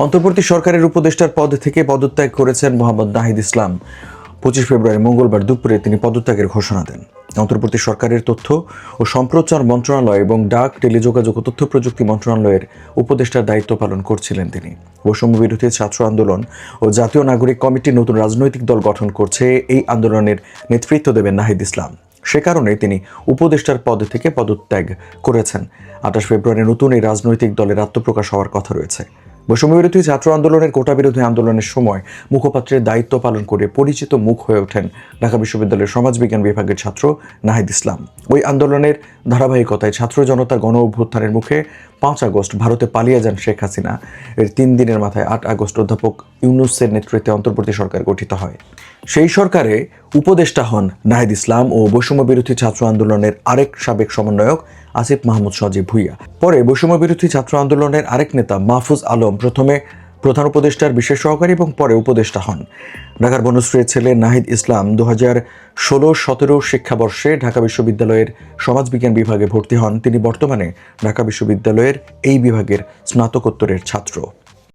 অন্তর্বর্তী সরকারের উপদেষ্টার পদ থেকে পদত্যাগ করেছেন মোহাম্মদ নাহিদ ইসলাম। 25 ফেব্রুয়ারি মঙ্গলবার দুপুরে তিনি পদত্যাগের ঘোষণা দেন। অন্তর্বর্তী সরকারের তথ্য ও সম্প্রচার মন্ত্রণালয় এবং ডাক, টেলিযোগাযোগ ও তথ্য প্রযুক্তি মন্ত্রণালয়ের উপদেষ্টার দায়িত্ব পালন করছিলেন তিনি। বৈষম্য বিরোধী ছাত্র আন্দোলন ও জাতীয় নাগরিক কমিটি নতুন রাজনৈতিক দল গঠন করছে। এই আন্দোলনের নেতৃত্ব দেবেন নাহিদ ইসলাম। সে কারণে তিনি উপদেষ্টার পদ থেকে পদত্যাগ করেছেন। 28 ফেব্রুয়ারি নতুন এই রাজনৈতিক দলের আত্মপ্রকাশ হওয়ার কথা রয়েছে। বৈষম্য বিরোধী ছাত্র আন্দোলনের কোটা বিরোধী আন্দোলনের সময় মুখপাত্রের দায়িত্ব পালন করে পরিচিত মুখ হয়ে ওঠেন ঢাকা বিশ্ববিদ্যালয়ের সমাজবিজ্ঞান বিভাগের ছাত্র নাহিদ ইসলাম। ওই আন্দোলনের ধারাবাহিকতায় ছাত্র জনতার গণ অভ্যুত্থানের মুখে 5 আগস্ট ভারতে পালিয়ে যান শেখ হাসিনা। এর 3 দিনের মাথায় 8 আগস্ট অধ্যাপক ইউনূসের নেতৃত্বে অন্তর্বর্তী সরকার গঠিত হয়। সেই সরকারে উপদেষ্টা হন নাহিদ ইসলাম ও বৈষম্য বিরোধী ছাত্র আন্দোলনের আরেক সাবেক সমন্বয়ক আসিফ মাহমুদ সজীব ভুইয়া। পরে বৈষম্য বিরোধী ছাত্র আন্দোলনের আরেক নেতা মাহফুজ আলম প্রথমে প্রধান উপদেষ্টার বিশেষ সহকারী এবং পরে উপদেষ্টা হন। ঢাকার বনশ্রীর ছেলে নাহিদ ইসলাম 2016-17 শিক্ষাবর্ষে ঢাকা বিশ্ববিদ্যালয়ের সমাজবিজ্ঞান বিভাগে ভর্তি হন। তিনি বর্তমানে ঢাকা বিশ্ববিদ্যালয়ের এই বিভাগের স্নাতকোত্তরের ছাত্র।